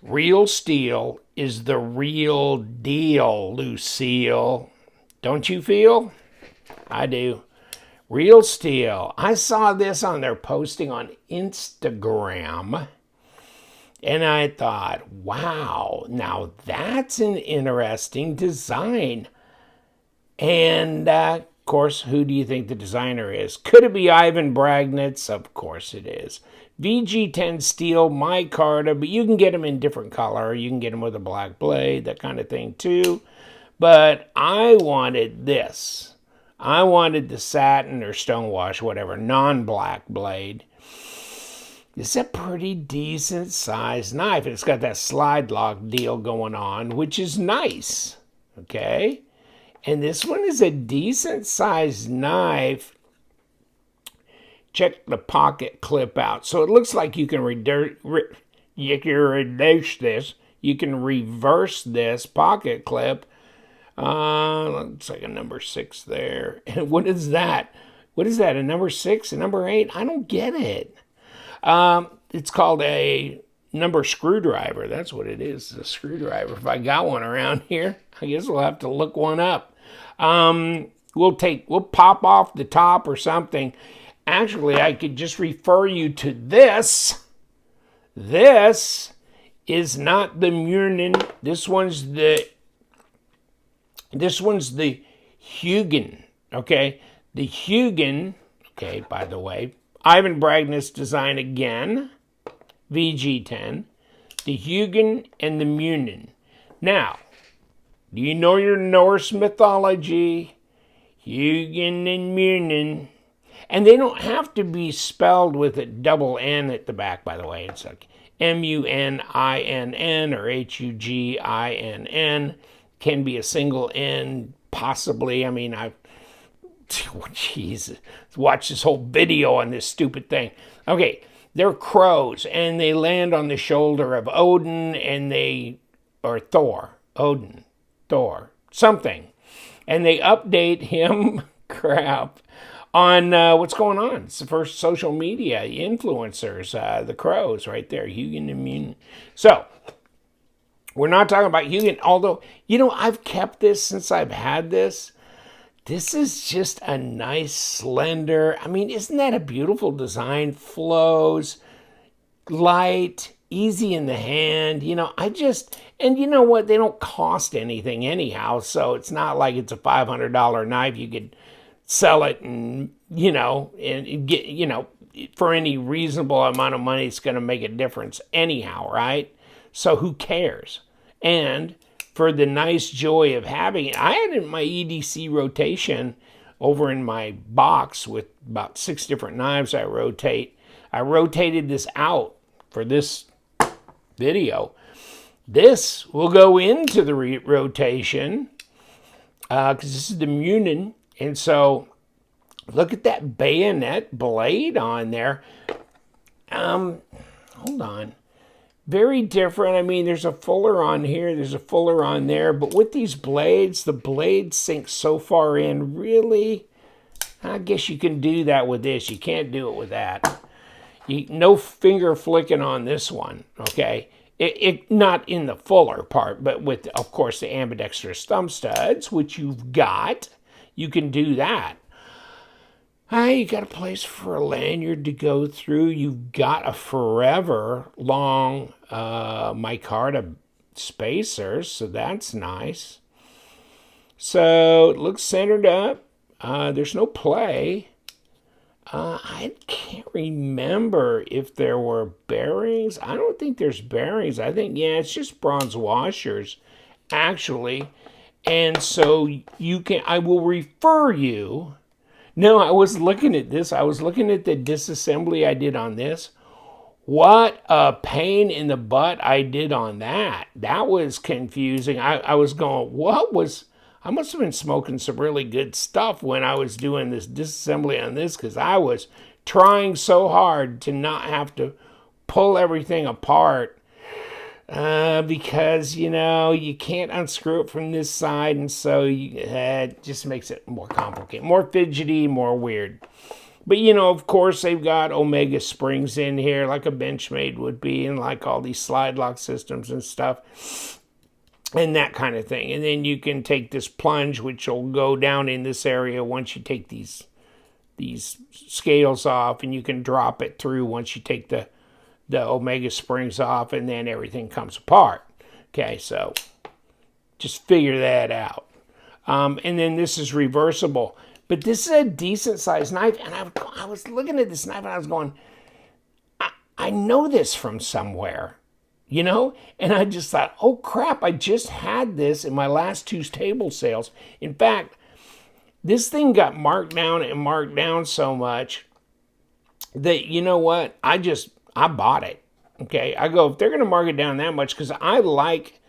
Real steel is the real deal, Lucille. Don't you feel? I do. Real steel. I saw this on their posting on Instagram, and I thought, wow, now that's an interesting design. And of course, who do you think the designer is? Could it be Ivan Braginets? Of course it is. VG10 steel micarta, but you can get them in different color. You can get them with a black blade, that kind of thing too. But I wanted this. I wanted the satin or stonewash, whatever, non-black blade. It's a pretty decent sized knife. It's got that slide lock deal going on, which is nice. Okay? And this one is a decent sized knife. Check the pocket clip out. So it looks like you can reduce this. You can reverse this pocket clip. Looks like a number 6 there. And what is that? What is that? A number 6? A number 8? I don't get it. It's called a number screwdriver. That's what it is, a screwdriver. If I got one around here, I guess we'll have to look one up. We'll pop off the top or something. Actually, I could just refer you to this. This is not the Muninn. This one's the Hugin. Okay, the Hugin. Okay, by the way, Ivan Braginets design again. VG10, the Hugin and the Muninn. Now, do you know your Norse mythology? Hugin and Muninn. And they don't have to be spelled with a double N at the back, by the way. It's like M-U-N-I-N-N or H-U-G-I-N-N. Can be a single N, possibly. I mean, jeez, watch this whole video on this stupid thing. Okay, they're crows, and they land on the shoulder of Odin, or Thor, Odin, Thor, something. And they update him, crap, on what's going on. It's the first social media influencers, the crows right there, Hugin and Muninn. So, we're not talking about Hugin, although, I've kept this since I've had this. This is just a nice, slender, isn't that a beautiful design? Flows, light, easy in the hand. And you know what? They don't cost anything anyhow, so it's not like it's a $500 knife. You could sell it and get, for any reasonable amount of money, it's going to make a difference anyhow, right? So who cares? And for the nice joy of having it, I had it in my EDC rotation over in my box with about 6 different knives I rotate. I rotated this out for this video. This will go into the rotation because this is the Muninn. And so look at that bayonet blade on there. Hold on. Very different. There's a fuller on here. There's a fuller on there. But with these blades, the blade sinks so far in. Really? I guess you can do that with this. You can't do it with that. No finger flicking on this one, okay? It not in the fuller part, but with, of course, the ambidextrous thumb studs, which you've got. You can do that. You got a place for a lanyard to go through. You've got a forever long micarta spacer, so that's nice. So it looks centered up. There's no play. I can't remember if there were bearings. I don't think there's bearings. I think, it's just bronze washers, actually. And so I will refer you. No, I was looking at this. I was looking at the disassembly I did on this. What a pain in the butt I did on that. That was confusing. I was going, I must have been smoking some really good stuff when I was doing this disassembly on this, because I was trying so hard to not have to pull everything apart. Because, you can't unscrew it from this side, and so it just makes it more complicated, more fidgety, more weird. But, you know, of course, they've got Omega springs in here like a Benchmade would be, and like all these slide lock systems and stuff and that kind of thing. And then you can take this plunge, which will go down in this area once you take these scales off, and you can drop it through once you take the Omega springs off, and then everything comes apart. Okay, so just figure that out. And then this is reversible. But this is a decent sized knife, and I was looking at this knife and I was going, I know this from somewhere, you know? And I just thought, oh crap, I just had this in my last 2 table sales. In fact, this thing got marked down so much that, you know what, I bought it. Okay, I go, if they're going to mark it down that much, because I like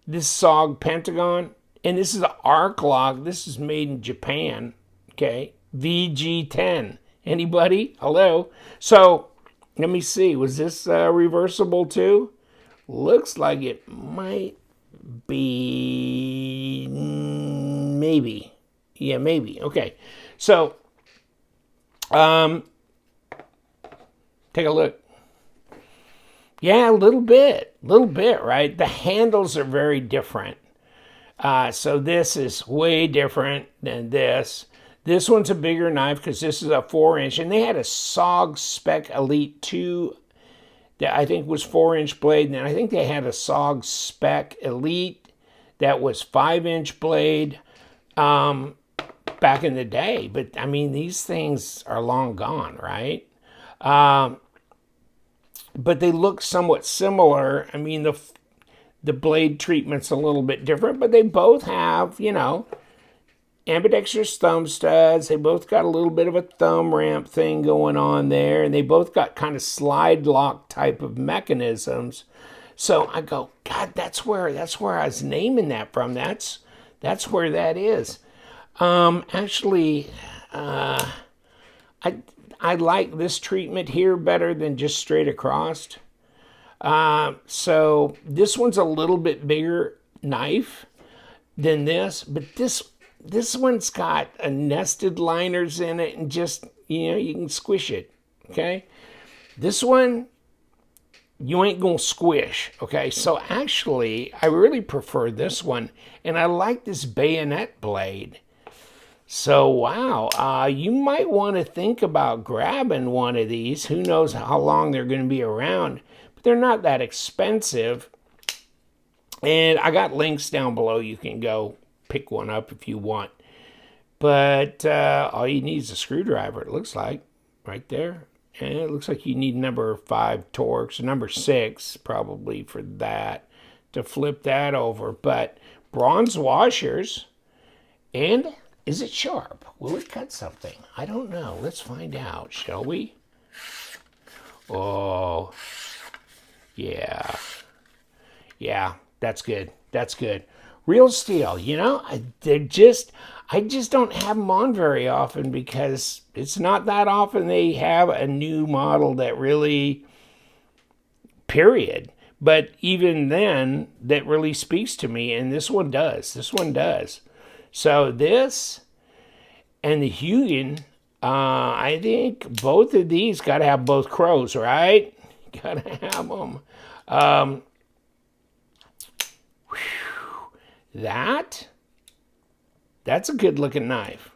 this SOG Pentagon, and this is an arc lock. This is made in Japan. Okay, VG10. Anybody? Hello? So, let me see. Was this reversible too? Looks like it might be. Maybe. Yeah, maybe. Okay. So, take a look. Yeah, a little bit, right? The handles are very different. So this is way different than this. This one's a bigger knife because this is a 4-inch, and they had a SOG Spec Elite 2 that I think was 4-inch blade, and then I think they had a SOG Spec Elite that was 5-inch blade back in the day. But I mean, these things are long gone, right? But they look somewhat similar. I mean, the blade treatment's a little bit different, but they both have, you know, ambidextrous thumb studs. They both got a little bit of a thumb ramp thing going on there, and they both got kind of slide lock type of mechanisms. So I go, God, that's where I was naming that from. That's where that is. Actually, I like this treatment here better than just straight across. So this one's a little bit bigger knife than this, but this one's got a nested liners in it, and just, you know, you can squish it. Okay, this one you ain't gonna squish. Okay, so actually I really prefer this one, and I like this bayonet blade. So, wow, you might want to think about grabbing one of these. Who knows how long they're going to be around, but they're not that expensive. And I got links down below. You can go pick one up if you want. But all you need is a screwdriver, it looks like, right there. And it looks like you need number 5 Torx, number 6 probably for that, to flip that over. But bronze washers, and is it sharp? Will it cut something? I don't know. Let's find out, shall we? Oh, yeah. Yeah, that's good. That's good. Real steel, you know, I just don't have them on very often, because it's not that often they have a new model that really, period. But even then, that really speaks to me, and this one does. This one does. So this and the Hugin, I think both of these got to have both crows, right? Got to have them. That's a good looking knife.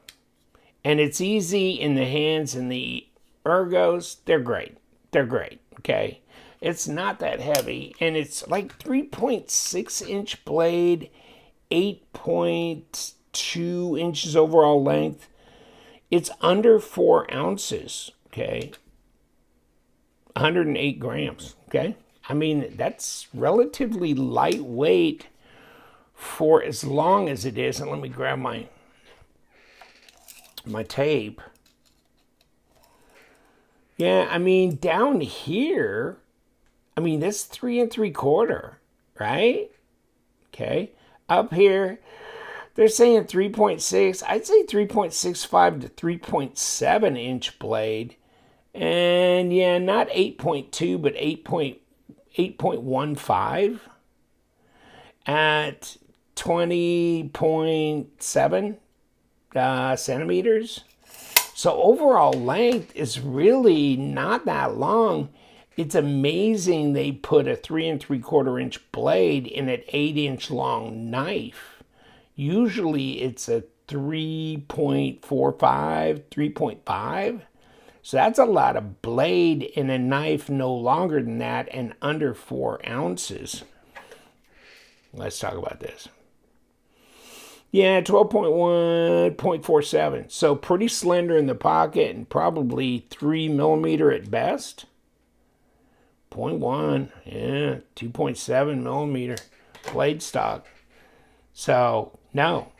And it's easy in the hands, and the ergos, they're great. They're great, okay? It's not that heavy, and it's like 3.6 inch blade, 8.2 inches overall length. It's under 4 ounces, okay? 108 grams, okay? I mean, that's relatively lightweight for as long as it is. And let me grab my tape. Yeah, I mean, down here, I mean, that's 3 3/4, right? Okay. Up here, they're saying 3.6. I'd say 3.65 to 3.7 inch blade. And yeah, not 8.2, but 8.15 at 20.7 centimeters. So overall length is really not that long. It's amazing they put a 3 3/4 inch blade in an 8-inch long knife. Usually it's a 3.45, 3.5. So that's a lot of blade in a knife no longer than that and under 4 ounces. Let's talk about this. Yeah, 12.1, 0.47. So pretty slender in the pocket and probably 3 millimeter at best. 0.1, yeah, 2.7 millimeter blade stock. So, no.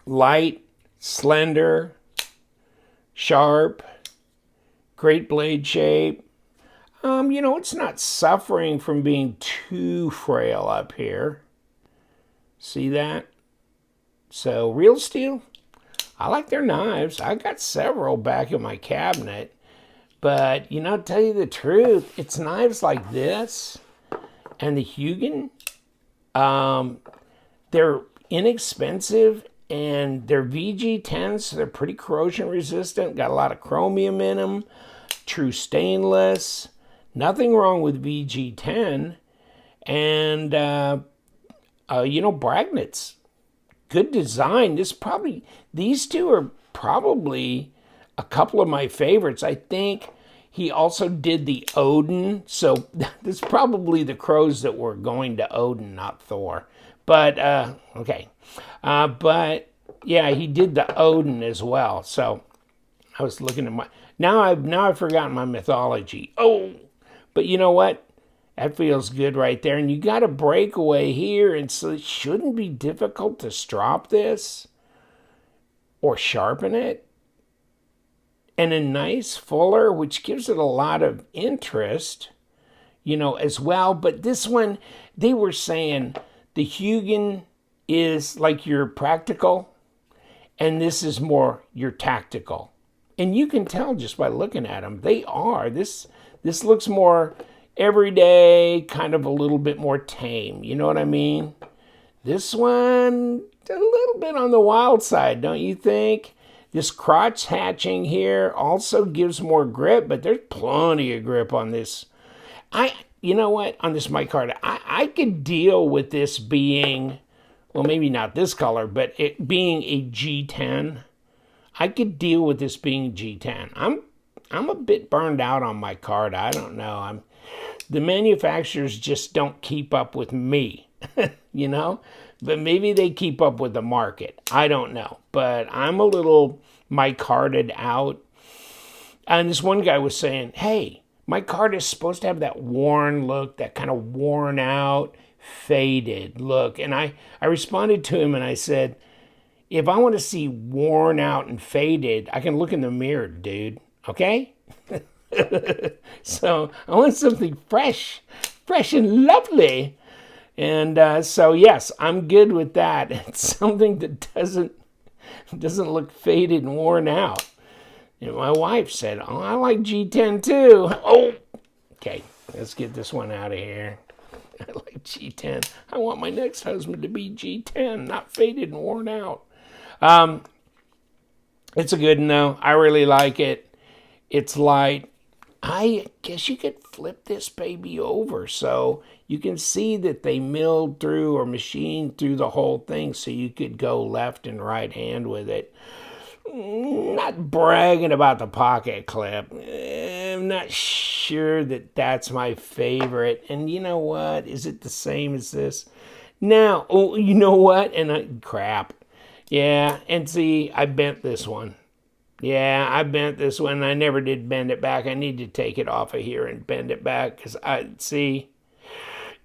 Light, slender, sharp, great blade shape. It's not suffering from being too frail up here. See that? So, real steel, I like their knives. I got several back in my cabinet. But, tell you the truth, it's knives like this and the Hugin, they're inexpensive and they're VG10s, so they're pretty corrosion resistant, got a lot of chromium in them, true stainless, nothing wrong with VG10, and, Braginets, good design. These two are probably a couple of my favorites. I think he also did the Odin, so this is probably the crows that were going to Odin, not Thor. But, okay. But, yeah, he did the Odin as well. So, I was looking at now I've forgotten my mythology. Oh, but you know what? That feels good right there. And you got a breakaway here, and so it shouldn't be difficult to strop this or sharpen it. And a nice fuller, which gives it a lot of interest, as well. But this one, they were saying the Hugin is like your practical, and this is more your tactical. And you can tell just by looking at them, they are. This looks more everyday, kind of a little bit more tame. You know what I mean? This one, a little bit on the wild side, don't you think? This crotch hatching here also gives more grip, but there's plenty of grip on this. You know what? On this micarta, I could deal with this being, well, maybe not this color, but it being a G10. I could deal with this being G10. I'm a bit burned out on micarta. I don't know. The manufacturers just don't keep up with me, But maybe they keep up with the market. I don't know. But I'm a little micarted out. And this one guy was saying, hey, micarta is supposed to have that worn look, that kind of worn out, faded look. And I responded to him and I said, if I want to see worn out and faded, I can look in the mirror, dude. Okay? So I want something fresh and lovely. And so, yes, I'm good with that. It's something that doesn't look faded and worn out. My wife said, oh, I like G10 too. Oh, okay, let's get this one out of here. I like G10. I want my next husband to be G10, not faded and worn out. It's a good one, though. I really like it. It's light. I guess you could flip this baby over so you can see that they milled through or machined through the whole thing so you could go left and right hand with it. Not bragging about the pocket clip. I'm not sure that that's my favorite. And you know what? Is it the same as this? Now, oh, you know what? Crap. Yeah, and see, I bent this one. Yeah, I bent this one. I never did bend it back. I need to take it off of here and bend it back because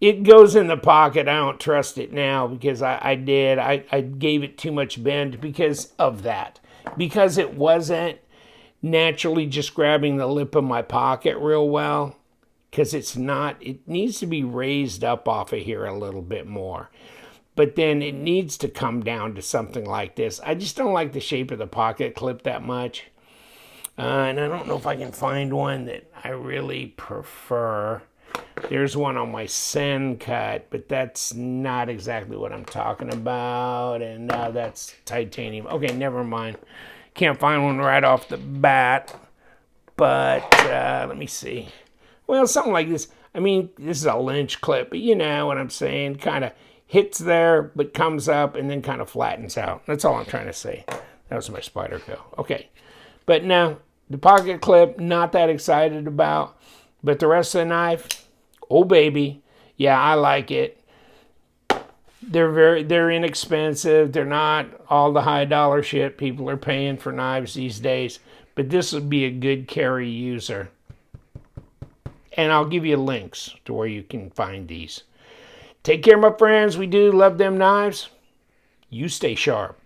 it goes in the pocket. I don't trust it now because I did. I gave it too much bend because of that. Because it wasn't naturally just grabbing the lip of my pocket real well. Because it needs to be raised up off of here a little bit more. But then it needs to come down to something like this. I just don't like the shape of the pocket clip that much. And I don't know if I can find one that I really prefer. There's one on my Sen cut, but that's not exactly what I'm talking about. And now that's titanium. Okay, never mind. Can't find one right off the bat, but let me see. Well, something like this. I mean, this is a Lynch clip, but you know what I'm saying. Kind of hits there, but comes up and then kind of flattens out. That's all I'm trying to say. That was my spider go. Okay. But now, the pocket clip, not that excited about. But the rest of the knife, oh baby. Yeah, I like it. They're inexpensive. They're not all the high dollar shit people are paying for knives these days. But this would be a good carry user. And I'll give you links to where you can find these. Take care, my friends. We do love them knives. You stay sharp.